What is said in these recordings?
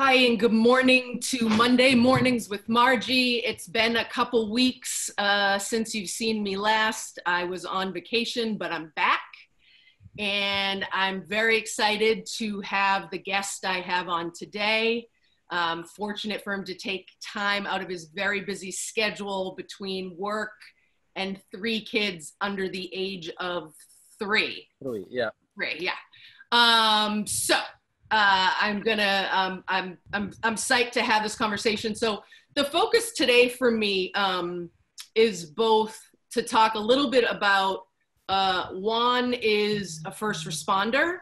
Hi, and good morning to Monday Mornings with Margie. It's been a couple weeks since you've seen me last. I was on vacation, but I'm back. And I'm very excited to have the guest I have on today. Fortunate for him to take time out of his very busy schedule between work and 3 kids under the age of 3. 3, yeah. 3, yeah. I'm psyched to have this conversation. So the focus today for me is both to talk a little bit about Juan is a first responder.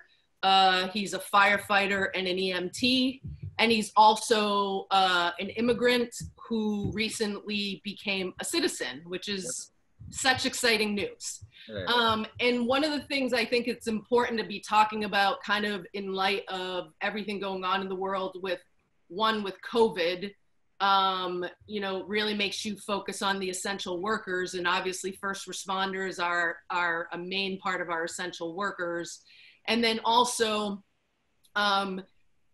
He's a firefighter and an EMT, and he's also an immigrant who recently became a citizen, which is such exciting news. And one of the things I think it's important to be talking about kind of in light of everything going on in the world with COVID, really makes you focus on the essential workers, and obviously first responders are a main part of our essential workers. And then also,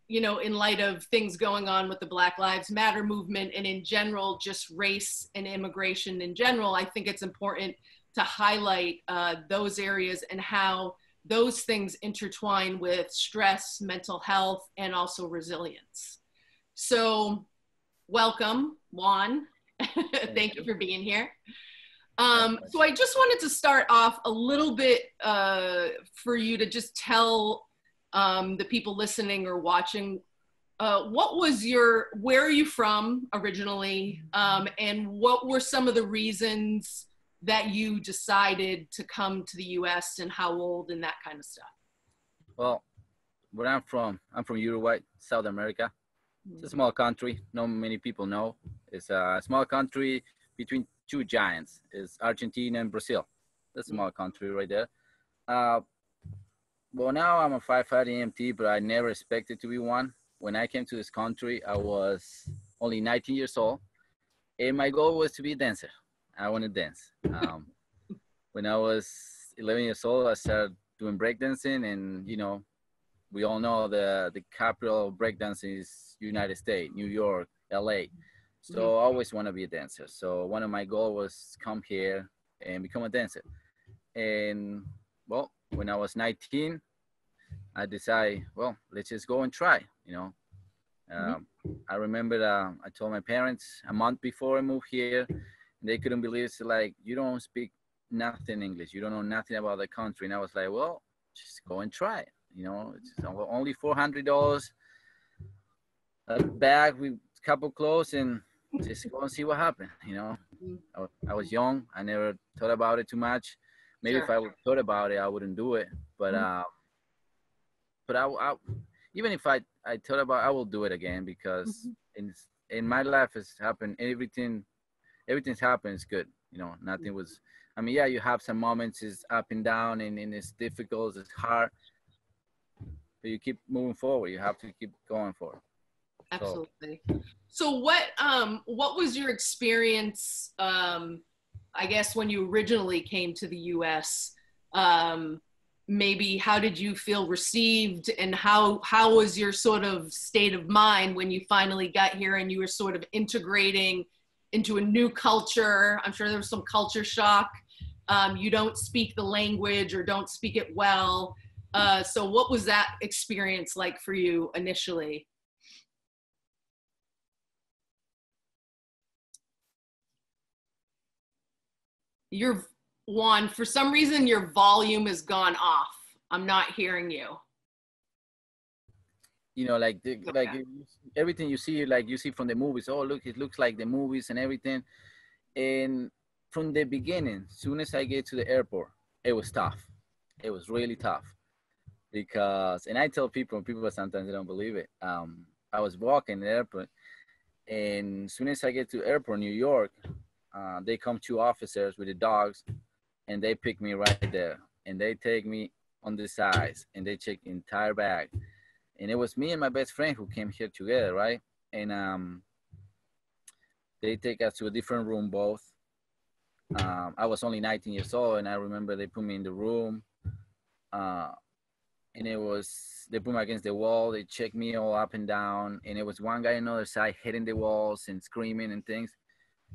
in light of things going on with the Black Lives Matter movement and in general, just race and immigration in general, I think it's important to highlight those areas and how those things intertwine with stress, mental health, and also resilience. So welcome, Juan. Thank you for being here. So I just wanted to start off a little bit for you to just tell the people listening or watching, where are you from originally? And what were some of the reasons that you decided to come to the US, and how old and that kind of stuff? Well, where I'm from Uruguay, South America. It's a small country. Not many people know. It's a small country between 2 giants. It's Argentina and Brazil. That's a small country right there. Well, now I'm a firefighter EMT, but I never expected to be one. When I came to this country, I was only 19 years old, and my goal was to be a dancer. I want to dance. When I was 11 years old, I started doing breakdancing, and we all know the capital of breakdancing is United States, New York, LA. So I always want to be a dancer. So one of my goals was come here and become a dancer. And well, when I was 19, I decided, well, let's just go and try. I remember I told my parents a month before I moved here. They couldn't believe it. It's like, you don't speak nothing English. You don't know nothing about the country. And I was like, well, just go and try it. It's only $400 a bag with a couple clothes, and just go and see what happened. I was young. I never thought about it too much. Maybe if I would thought about it, I wouldn't do it. But I even if I thought about it, I will do it again, because in my life has happened everything's happened is good. Nothing was, yeah, you have some moments it's up and down, and it's difficult, it's hard, but you keep moving forward. You have to keep going forward. Absolutely. So what was your experience, I guess, when you originally came to the US? Maybe how did you feel received, and how was your sort of state of mind when you finally got here and you were sort of integrating into a new culture? I'm sure there was some culture shock. You don't speak the language or don't speak it well. So what was that experience like for you initially? Juan, for some reason, your volume has gone off. I'm not hearing you. Like everything you see, like you see from the movies. Oh, look, it looks like the movies and everything. And from the beginning, as soon as I get to the airport, it was tough. It was really tough, and I tell people sometimes they don't believe it. I was walking the airport, and as soon as I get to airport, New York, they come 2 officers with the dogs, and they pick me right there, and they take me on the sides, and they check the entire bag. And it was me and my best friend who came here together, right? And they take us to a different room both. I was only 19 years old, and I remember they put me in the room, and it was, they put me against the wall. They checked me all up and down, and it was one guy on the other side hitting the walls and screaming and things.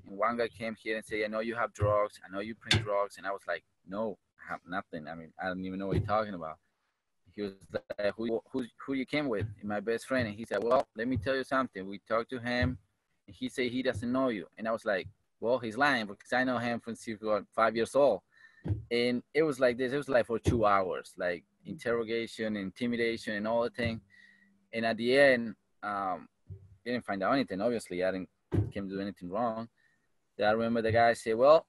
And one guy came here and said, I know you have drugs. I know you print drugs. And I was like, no, I have nothing. I mean, I don't even know what you're talking about. He was like, who you came with? My best friend. And he said, well, let me tell you something. We talked to him, and he said he doesn't know you. And I was like, well, he's lying because I know him since he was 5 years old. And it was like this. It was like for 2 hours, like interrogation, intimidation, and all the thing. And at the end, didn't find out anything. Obviously, I didn't came to do anything wrong. I remember the guy said, well,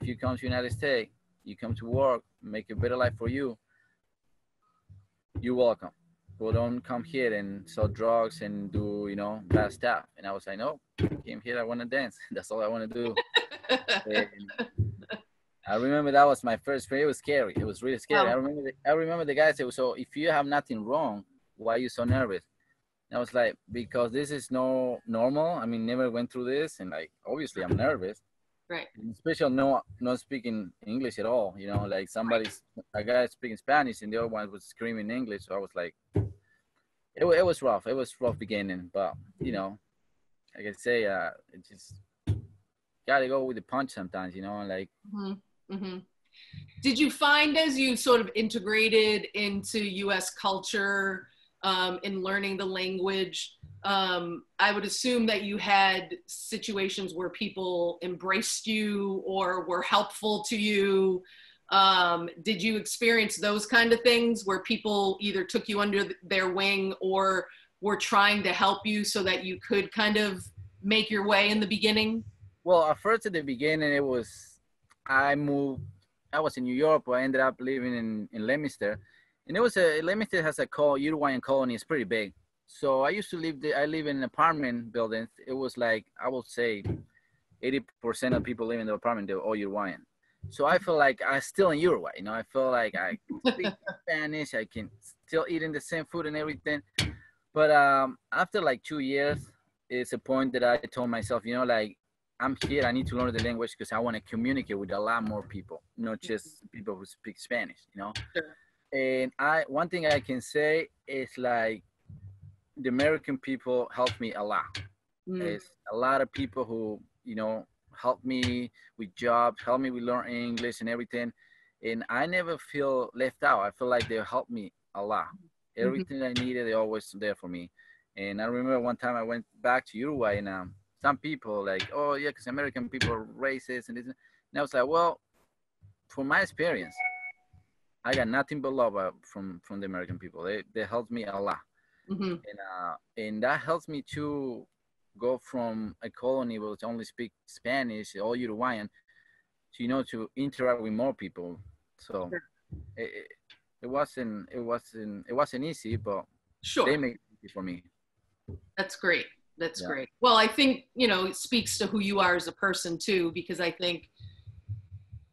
if you come to the United States, you come to work, make a better life for you, you're welcome. But don't come here and sell drugs and do, you know, bad stuff. And I was like, no, I came here, I want to dance. That's all I want to do. I remember that was my first friend. It was scary. It was really scary. Wow. I remember the guy said, so if you have nothing wrong, why are you so nervous? And I was like, because this is no normal. I mean, never went through this. And like, obviously I'm nervous. Right. Especially not speaking English at all. You know, like a guy speaking Spanish and the other one was screaming English. So I was like, it was rough. It was rough beginning. But, you know, like I say, it just got to go with the punch sometimes, you know, like. Mm-hmm. Mm-hmm. Did you find as you sort of integrated into U.S. culture, in learning the language, I would assume that you had situations where people embraced you or were helpful to you. Did you experience those kind of things where people either took you under their wing or were trying to help you so that you could kind of make your way in the beginning? Well, at first at the beginning, I was in New York, but I ended up living in Leominster. And Leominster has a Uruguayan colony. It's pretty big. So I used to I live in an apartment building. It was like, I would say 80% of people living in the apartment, they're all Uruguayan. So I feel like I'm still in Uruguay. You know, I feel like I can speak Spanish. I can still eating the same food and everything. But after like 2 years, it's a point that I told myself, you know, like, I'm here. I need to learn the language because I want to communicate with a lot more people, not just people who speak Spanish, you know? Sure. And one thing I can say is like the American people helped me a lot. It's a lot of people who, you know, helped me with jobs, helped me with learning English and everything. And I never feel left out. I feel like they helped me a lot. Everything I needed, they're always there for me. And I remember one time I went back to Uruguay and some people like, oh yeah, because American people are racist and this. And I was like, well, from my experience, I got nothing but love from the American people. They helped me a lot. Mm-hmm. And that helps me to go from a colony which only speak Spanish, all Uruguayan, to, you know, to interact with more people. So sure. it wasn't easy, but sure, they made it easy for me. That's great. That's great. Well, I think, you know, it speaks to who you are as a person too, because I think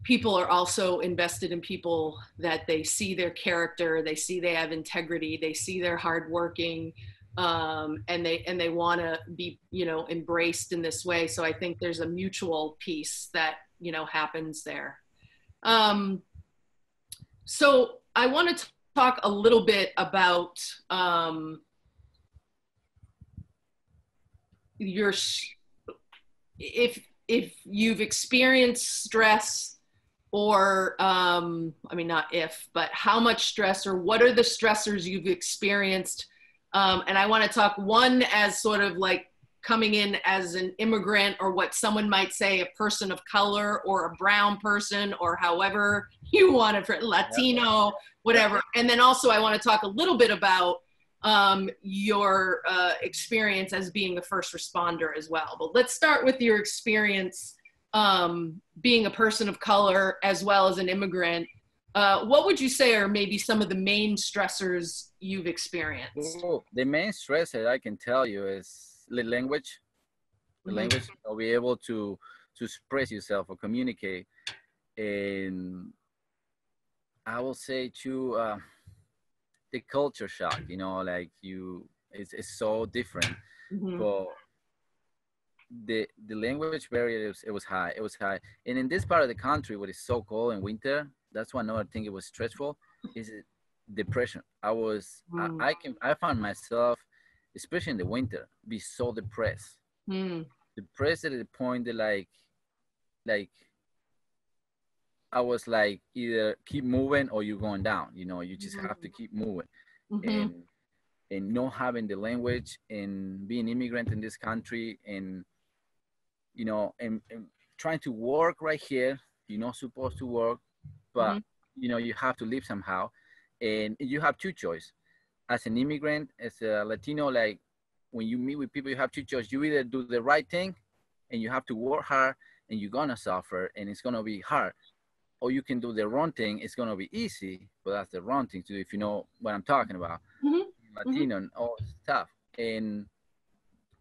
people are also invested in people that they see their character, they see they have integrity, they see they're hardworking, and they want to be, you know, embraced in this way. So I think there's a mutual piece that, you know, happens there. So I want to talk a little bit about if you've experienced stress, or I mean, not if, but how much stress, or what are the stressors you've experienced? And I want to talk one as sort of like coming in as an immigrant, or what someone might say a person of color, or a brown person, or however you want it, for Latino, whatever. And then also I want to talk a little bit about your experience as being a first responder as well. But let's start with your experience being a person of color as well as an immigrant. What would you say are maybe some of the main stressors you've experienced? Oh, the main stressor I can tell you is the language. The language, you know, be able to express yourself or communicate. And I will say too, the culture shock, you know, like it's so different. But the language barrier, it was high. And in this part of the country where it's so cold in winter, that's one other thing it was stressful, is depression. I found myself, especially in the winter, be so depressed. Depressed at the point that like I was like, either keep moving or you're going down. You know, you just have to keep moving. And not having the language and being immigrant in this country, and you know, and trying to work right here. You're not supposed to work, but you know, you have to live somehow, and you have two choices. As an immigrant, as a Latino, like when you meet with people, you have two choices. You either do the right thing, and you have to work hard, and you're gonna suffer, and it's gonna be hard, or you can do the wrong thing. It's gonna be easy, but that's the wrong thing to do. If you know what I'm talking about, Latino and all stuff. And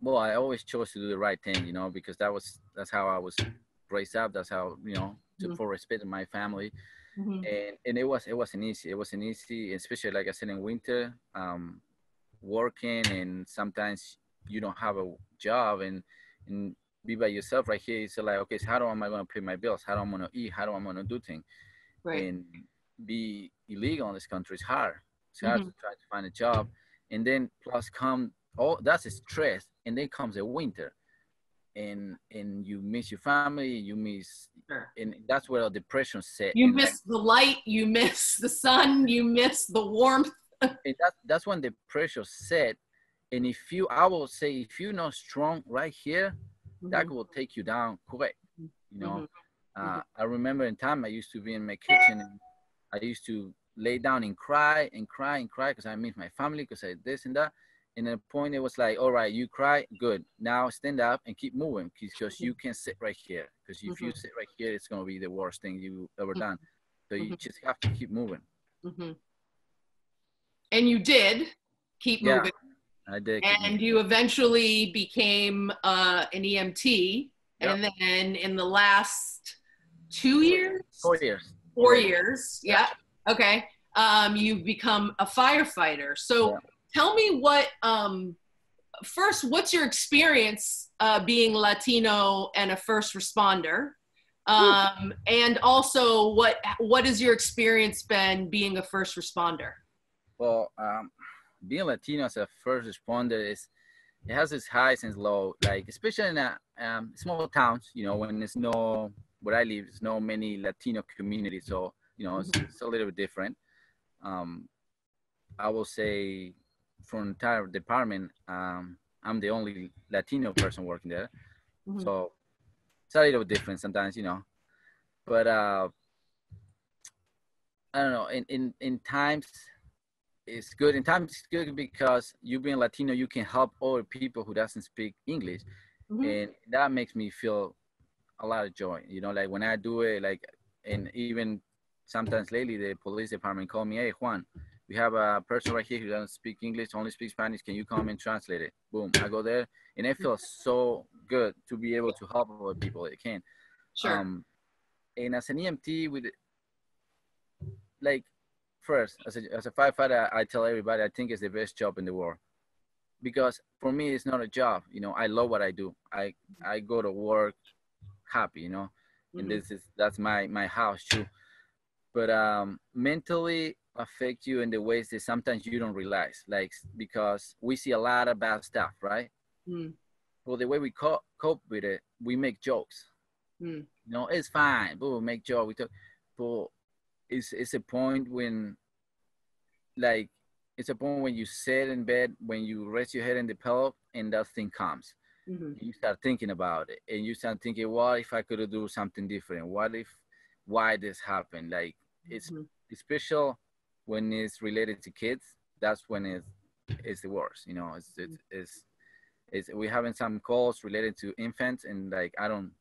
well, I always chose to do the right thing, you know, because that's how I was raised up. That's how, you know, to for respect in my family. And it wasn't easy. It wasn't easy, especially like I said, in winter, working, and sometimes you don't have a job, and be by yourself right here. It's like, okay, so how am I going to pay my bills? How am I going to eat? How am I going to do things? Right. And be illegal in this country is hard. It's hard to try to find a job. And then plus come, oh, that's a stress. And then comes the winter. And you miss your family, you miss, and that's where the depression set. You miss the light, you miss the sun, you miss the warmth. And that's when the pressure set. And I will say, if you're not strong right here, that will take you down quick. You know, I remember in time I used to be in my kitchen, and I used to lay down and cry and cry and cry because I miss my family, because I this and that. And at a point it was like, all right, you cry, good. Now stand up and keep moving, because you can sit right here. Because if you sit right here, it's gonna be the worst thing you ever done. So you just have to keep moving. And you did keep moving. I did. And you eventually became an EMT. And then in the last 2 years? 4 years. 4 years, yeah. Okay. You've become a firefighter. So tell me what, first, what's your experience being Latino and a first responder? And also, what has your experience been being a first responder? Well, being Latino as a first responder it has its highs and lows. Like especially in small towns, you know, when there's no, where I live, there's no many Latino communities, so you know it's a little bit different. I will say, from the entire department, I'm the only Latino person working there, so it's a little different sometimes, you know. But I don't know. In times, it's good. In times, it's good because you being Latino, you can help other people who doesn't speak English, and that makes me feel a lot of joy. You know, like when I do it, like, and even sometimes lately, the police department called me, hey, Juan, we have a person right here who doesn't speak English, only speaks Spanish. Can you come and translate it? Boom, I go there, and it feels so good to be able to help other people that can. And as an EMT, with like, first, as a firefighter, I tell everybody I think it's the best job in the world, because for me it's not a job. You know, I love what I do. I go to work happy, you know, and that's my house too. But mentally affect you in the ways that sometimes you don't realize, like, because we see a lot of bad stuff, right? Well, the way we cope with it, we make jokes. You know, it's fine, but we make jokes. We talk, but it's a point when, like, it's a point when you sit in bed, when you rest your head in the pillow, and that thing comes. You start thinking about it, and you start thinking, what if I could do something different? Why this happened? Like, it's special when it's related to kids. That's when it's the worst. You know, it's we having some calls related to infants, and like I can't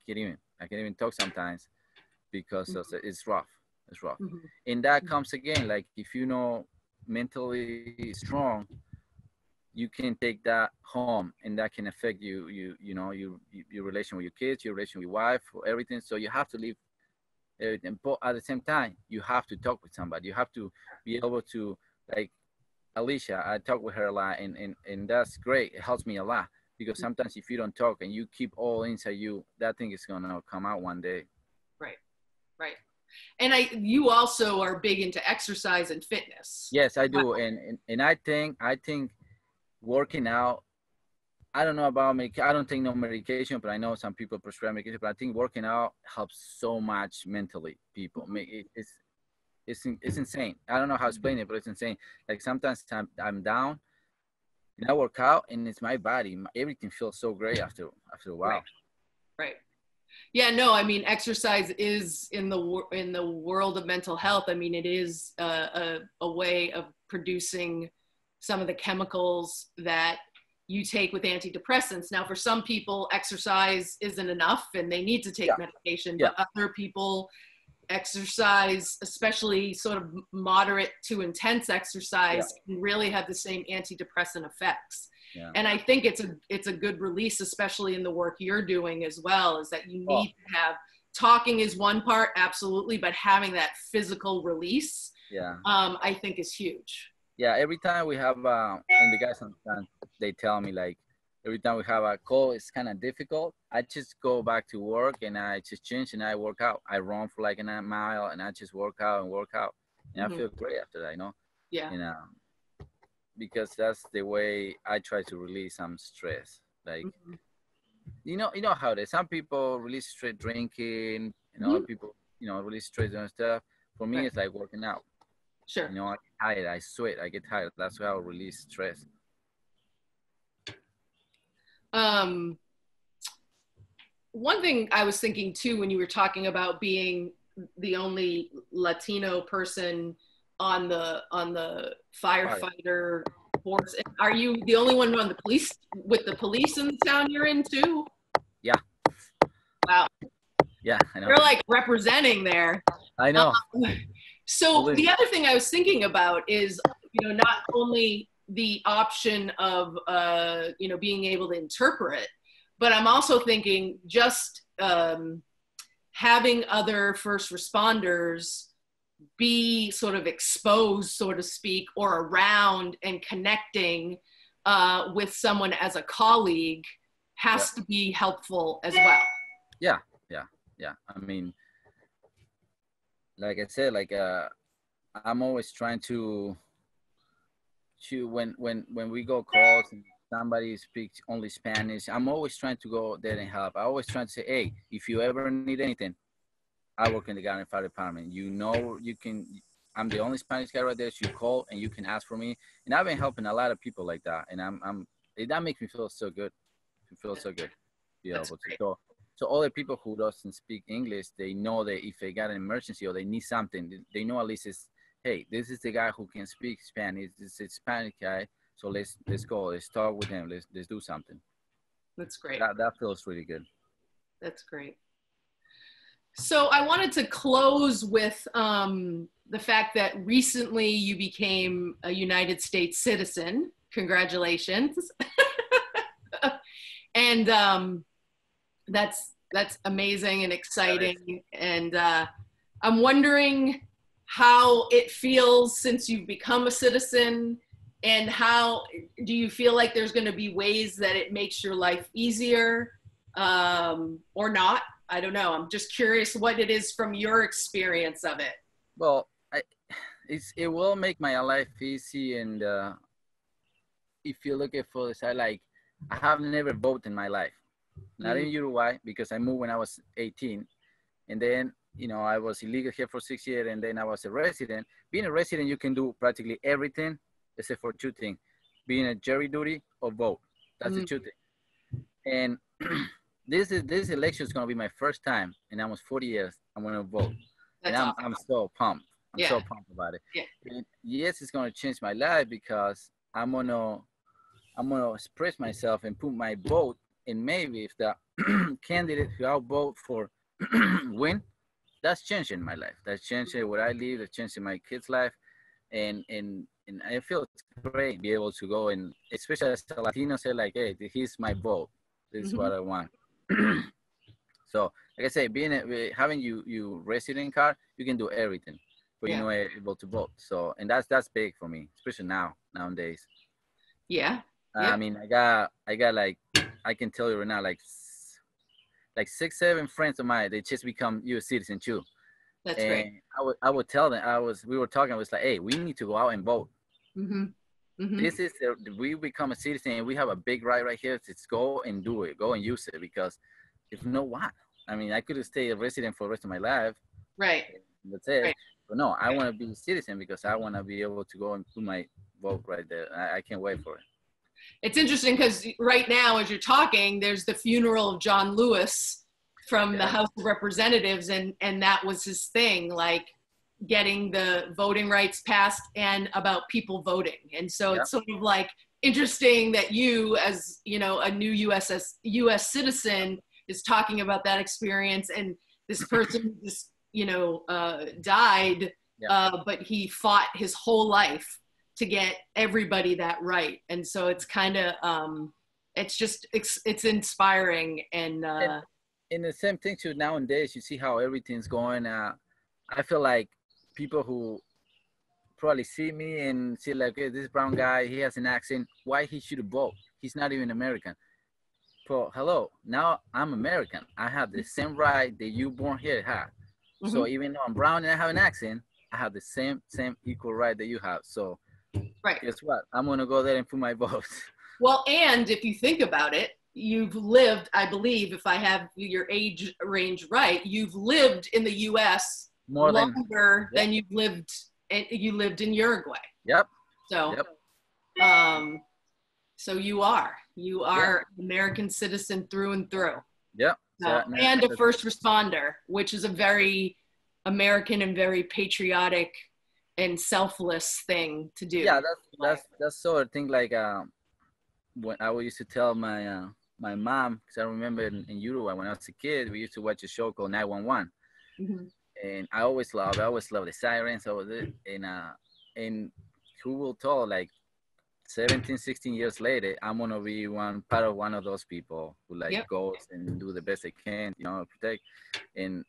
even talk sometimes, because it's rough. It's rough. And that comes again, like, if you know mentally strong, you can take that home, and that can affect you know, your relation with your kids, your relation with your wife, or everything. So you have to leave everything, but at the same time, you have to talk with somebody. You have to be able to, like Alicia, I talk with her a lot, and that's great. It helps me a lot, because sometimes if you don't talk and you keep all inside you, that thing is gonna come out one day. Right. And you also are big into exercise and fitness. Yes, I do. And I think working out, I don't know about I don't take no medication, but I know some people prescribe medication, but I think working out helps so much mentally, people. It's insane. I don't know how to explain it, but it's insane. Like sometimes I'm down and I work out and it's my body. Everything feels so great after a while. Right. Yeah, no, I mean, exercise is in the world of mental health. I mean, it is a way of producing some of the chemicals that you take with antidepressants. Now, for some people, exercise isn't enough and they need to take medication, but other people, exercise, especially sort of moderate to intense exercise, can really have the same antidepressant effects. Yeah. And I think it's a good release, especially in the work you're doing as well, is that you need to have, talking is one part, absolutely, but having that physical release, I think is huge. Yeah, every time we have, and the guys sometimes, they tell me like, every time we have a call, it's kind of difficult. I just go back to work and I just change and I work out. I run for like a mile and I just work out. And I feel great after that, you know? Yeah. And, because that's the way I try to release some stress. Like, you know how it is. Some people release stress drinking, other people, release stress and stuff. For me, it's like working out. Sure. I get tired, I sweat, I get tired. That's how I release stress. One thing I was thinking too, when you were talking about being the only Latino person on the firefighter force, are you the only one on the police, with the police in the town you're in too? Yeah. Wow. Yeah, I know. You're like representing there. I know. So the other thing I was thinking about is, not only the option of, being able to interpret, but I'm also thinking just having other first responders be sort of exposed, so to speak, or around and connecting with someone as a colleague has to be helpful as well. Yeah. I mean, like I said, like I'm always trying to when we go calls and somebody speaks only Spanish, I'm always trying to go there and help. I always try to say, hey, if you ever need anything, I work in the Garden Fire Department. You can. I'm the only Spanish guy right there. So you call and you can ask for me. And I've been helping a lot of people like that. And that makes me feel so good. It feels so good. So all the people who doesn't speak English, they know that if they got an emergency or they need something, they know at least it's, hey, this is the guy who can speak Spanish. This is a Spanish guy. So let's go. Let's talk with him. Let's do something. That's great. That feels really good. That's great. So I wanted to close with the fact that recently you became a United States citizen. Congratulations. And that's amazing and exciting. And I'm wondering how it feels since you've become a citizen, and how do you feel like there's going to be ways that it makes your life easier or not? I don't know. I'm just curious what it is from your experience of it. Well, it will make my life easy. And if you look at for the side, like I have never voted in my life. Not in Uruguay, because I moved when I was 18. And then, I was illegal here for 6 years, and then I was a resident. Being a resident, you can do practically everything except for two things: being a jury duty or vote. That's the two things. And this election is going to be my first time in almost 40 years. I'm going to vote. That's and awesome. I'm so pumped. I'm so pumped about it. Yeah. And yes, it's going to change my life, because I'm going to express myself and put my vote. And maybe if the candidate who I vote for win, that's changing my life. That's changing where I live. That's changing my kids' life. And I feel it's great to be able to go, and especially as a Latino, say like, hey, here's my vote. This is what I want. So, like I say, having you resident card, you can do everything, but you're not able to vote. So, and that's big for me, especially nowadays. Yeah. I mean, I got like, I can tell you right now, like 6, 7 friends of mine, they just become U.S. citizens too. That's great. And I would tell them, we were talking, I was like, hey, we need to go out and vote. Mm-hmm. Mm-hmm. This is we become a citizen and we have a big right here. Let's go and do it, go and use it, because if no, what? I mean, I could stay a resident for the rest of my life. Right. That's it. Right. But no, I want to be a citizen because I want to be able to go and put my vote right there. I can't wait for it. It's interesting because right now, as you're talking, there's the funeral of John Lewis from the House of Representatives, and that was his thing, like getting the voting rights passed and about people voting. And so it's sort of like interesting that you, as you know, a new U.S. citizen, is talking about that experience, and this person just died, but he fought his whole life to get everybody that right. And so it's kind of it's inspiring. And the same thing too, nowadays you see how everything's going. I feel like people who probably see me and see like, hey, this brown guy, he has an accent, why he should vote? He's not even American. But hello, now I'm American. I have the same right that you born here have. Mm-hmm. So even though I'm brown and I have an accent, I have the same equal right that you have. So guess what? I'm gonna go there and put my vote. Well, and if you think about it, you've lived, I believe, if I have your age range right, you've lived in the U.S. longer than you've lived. You lived in Uruguay. Yep. So, so you are an American citizen through and through. Yep. And a first responder, which is a very American and very patriotic and selfless thing to do. Yeah, that's sort of thing. Like when I used to tell my my mom, because I remember in Uruguay when I was a kid, we used to watch a show called 911, and I always loved the sirens. And who will tell, like 17, 16 years later, I'm gonna be part of one of those people who goes and do the best they can, protect. And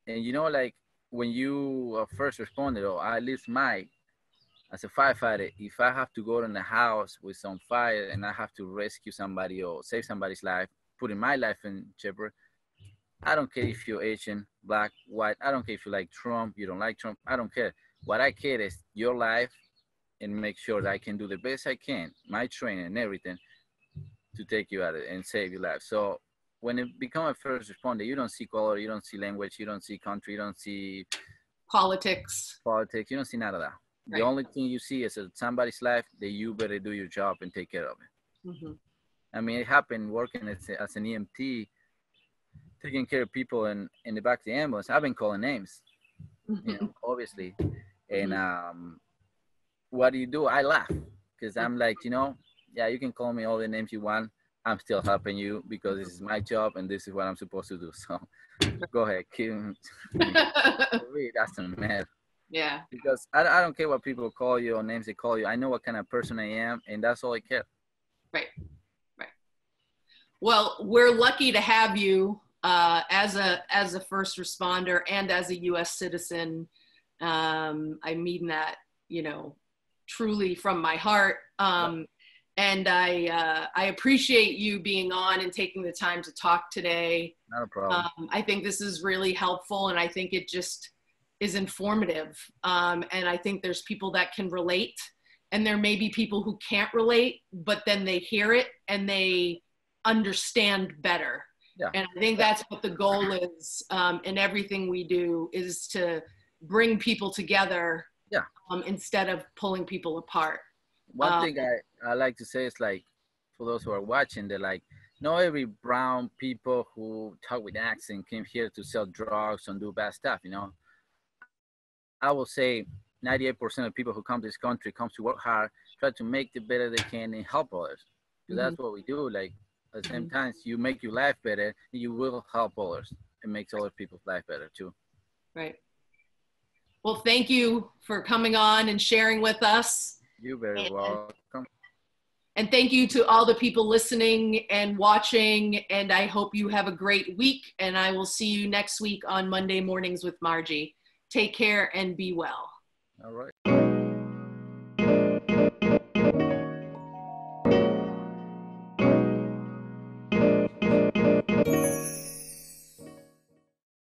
like when you are first responder, or at least as a firefighter, if I have to go in the house with some fire and I have to rescue somebody or save somebody's life, putting my life in jeopardy, I don't care if you're Asian, black, white. I don't care if you like Trump, you don't like Trump. I don't care. What I care is your life, and make sure that I can do the best I can, my training and everything, to take you out of it and save your life. So when it becomes a first responder, you don't see color, you don't see language, you don't see country, you don't see politics, you don't see none of that. Right. The only thing you see is somebody's life that you better do your job and take care of it. I mean, it happened working as an EMT, taking care of people in the back of the ambulance. I've been calling names, obviously. And what do? I laugh because I'm like, you can call me all the names you want. I'm still helping you because this is my job and this is what I'm supposed to do. So go ahead, that's a mess. Yeah. Because I don't care what people call you or names they call you. I know what kind of person I am, and that's all I care. Right. Well, we're lucky to have you as a first responder and as a U.S. citizen. I mean that, truly from my heart. And I appreciate you being on and taking the time to talk today. Not a problem. I think this is really helpful, and I think it just is informative. And I think there's people that can relate, and there may be people who can't relate, but then they hear it and they understand better. Yeah. And I think that's what the goal is in everything we do, is to bring people together instead of pulling people apart. One thing I like to say is, like, for those who are watching, they're like, not every brown people who talk with accent came here to sell drugs and do bad stuff, I will say 98% of people who come to this country come to work hard, try to make the better they can and help others. So that's what we do. Like, at the same time, you make your life better, you will help others. It makes other people's life better too. Right. Well, thank you for coming on and sharing with us. You're very welcome. And thank you to all the people listening and watching. And I hope you have a great week. And I will see you next week on Monday Mornings with Margie. Take care and be well. All right.